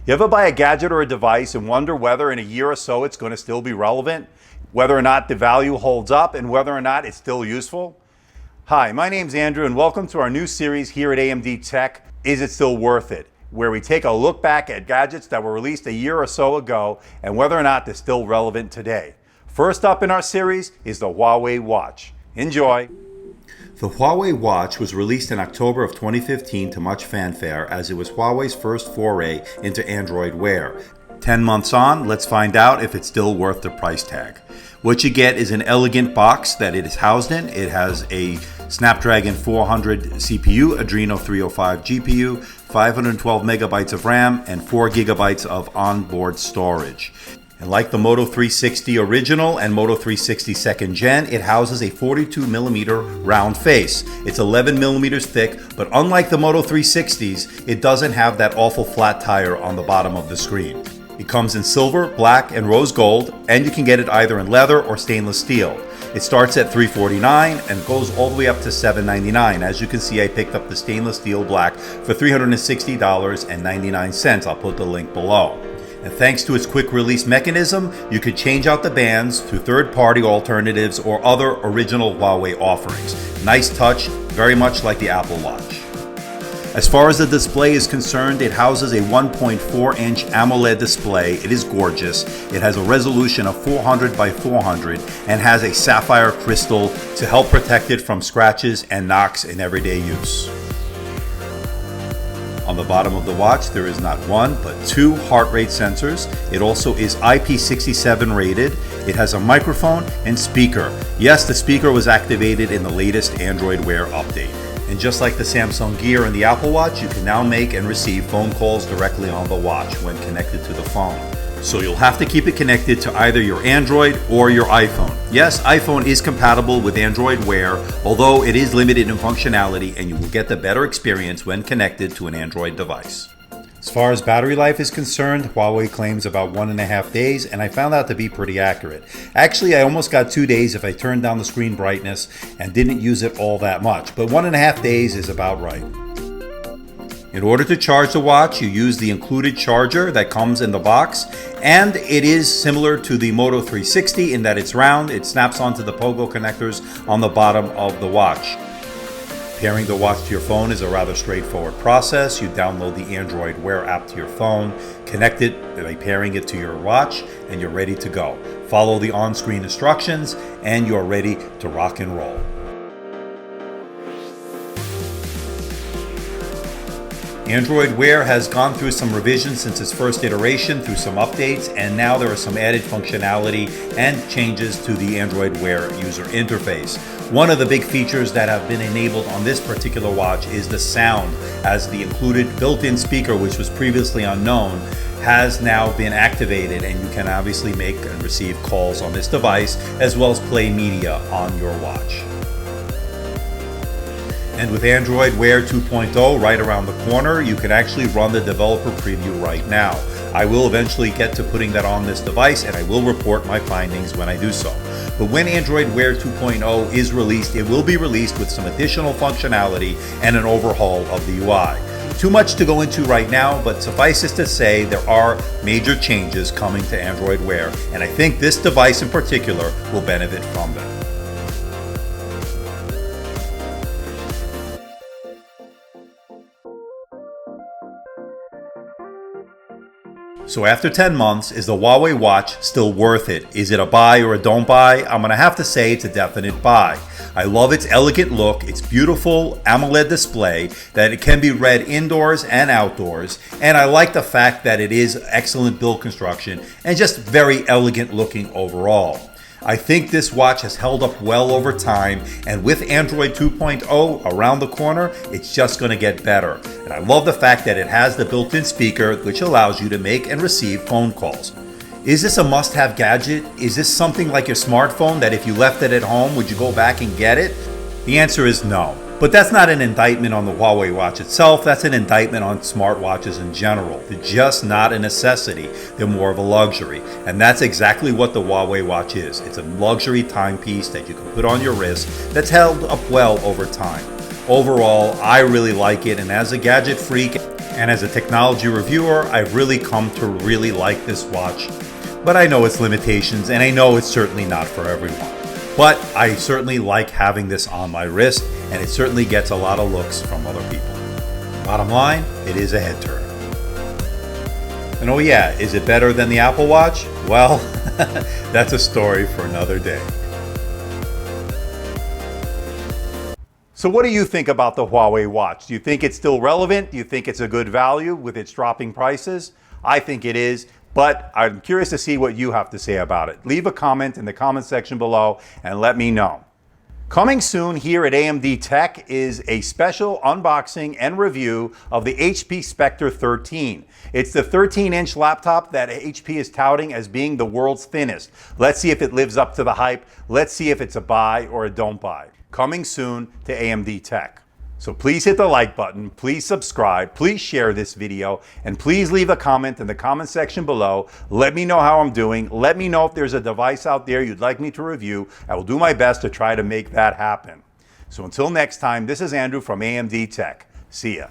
You ever buy a gadget or a device and wonder whether in a year or so it's going to still be relevant, whether or not the value holds up, and whether or not it's still useful? Hi, my name's Andrew, and welcome to our new series here at AMD Tech, Is It Still Worth It?, where we take a look back at gadgets that were released a year or so ago and whether or not they're still relevant today. First up in our series is the Huawei Watch. Enjoy. The Huawei Watch was released in October of 2015 to much fanfare, as it was Huawei's first foray into Android Wear. 10 months on, let's find out if it's still worth the price tag. What you get is an elegant box that it is housed in. It has a Snapdragon 400 CPU, Adreno 305 GPU, 512 megabytes of RAM, and 4 gigabytes of onboard storage. And like the Moto 360 original and Moto 360 second gen, it houses a 42mm round face. It's 11mm thick, but unlike the Moto 360s, it doesn't have that awful flat tire on the bottom of the screen. It comes in silver, black, and rose gold, and you can get it either in leather or stainless steel. It starts at $349 and goes all the way up to $799. As you can see, I picked up the stainless steel black for $360.99. I'll put the link below. And thanks to its quick release mechanism, you could change out the bands to third-party alternatives or other original Huawei offerings. Nice touch, very much like the Apple Watch. As far as the display is concerned, it houses a 1.4-inch AMOLED display. It is gorgeous. It has a resolution of 400 by 400 and has a sapphire crystal to help protect it from scratches and knocks in everyday use. On the bottom of the watch, there is not one, but two heart rate sensors. It also is IP67 rated. It has a microphone and speaker. Yes, the speaker was activated in the latest Android Wear update. And just like the Samsung Gear and the Apple Watch, you can now make and receive phone calls directly on the watch when connected to the phone. So you'll have to keep it connected to either your Android or your iPhone. Yes, iPhone is compatible with Android Wear, although it is limited in functionality, and you will get the better experience when connected to an Android device. As far as battery life is concerned, Huawei claims about 1.5 days, and I found that to be pretty accurate. Actually, I almost got 2 days if I turned down the screen brightness and didn't use it all that much, but 1.5 days is about right. In order to charge the watch, you use the included charger that comes in the box, and it is similar to the Moto 360 in that it's round. It snaps onto the pogo connectors on the bottom of the watch. Pairing the watch to your phone is a rather straightforward process. You download the Android Wear app to your phone, connect it by pairing it to your watch, and you're ready to go. Follow the on-screen instructions, and you're ready to rock and roll. Android Wear has gone through some revisions since its first iteration, through some updates, and now there are some added functionality and changes to the Android Wear user interface. One of the big features that have been enabled on this particular watch is the sound, as the included built-in speaker, which was previously unknown, has now been activated, and you can obviously make and receive calls on this device, as well as play media on your watch. And with Android Wear 2.0 right around the corner, you can actually run the developer preview right now. I will eventually get to putting that on this device, and I will report my findings when I do so. But when Android Wear 2.0 is released, it will be released with some additional functionality and an overhaul of the UI. Too much to go into right now, but suffice it to say there are major changes coming to Android Wear, and I think this device in particular will benefit from them. So after 10 months, is the Huawei Watch still worth it? Is it a buy or a don't buy? I'm going to have to say it's a definite buy. I love its elegant look, its beautiful AMOLED display, that it can be read indoors and outdoors, and I like the fact that it is excellent build construction and just very elegant looking overall. I think this watch has held up well over time, and with Android 2.0 around the corner, it's just going to get better. And I love the fact that it has the built-in speaker, which allows you to make and receive phone calls. Is this a must-have gadget? Is this something like your smartphone that if you left it at home, would you go back and get it? The answer is no. But that's not an indictment on the Huawei watch itself, that's an indictment on smartwatches in general. They're just not a necessity, they're more of a luxury. And that's exactly what the Huawei watch is. It's a luxury timepiece that you can put on your wrist that's held up well over time. Overall, I really like it, and as a gadget freak And as a technology reviewer, I've really come to really like this watch. But I know its limitations, and I know it's certainly not for everyone. But I certainly like having this on my wrist, and it certainly gets a lot of looks from other people. Bottom line, it is a head turner. And oh yeah, is it better than the Apple Watch? Well, that's a story for another day. So what do you think about the Huawei Watch? Do you think it's still relevant? Do you think it's a good value with its dropping prices? I think it is, but I'm curious to see what you have to say about it. Leave a comment in the comment section below and let me know. Coming soon here at AMD Tech is a special unboxing and review of the HP Spectre 13. It's the 13-inch laptop that HP is touting as being the world's thinnest. Let's see if it lives up to the hype. Let's see if it's a buy or a don't buy. Coming soon to AMD Tech. So please hit the like button, please subscribe, please share this video, and please leave a comment in the comment section below. Let me know how I'm doing. Let me know if there's a device out there you'd like me to review. I will do my best to try to make that happen. So until next time, this is Andrew from AMD Tech. See ya.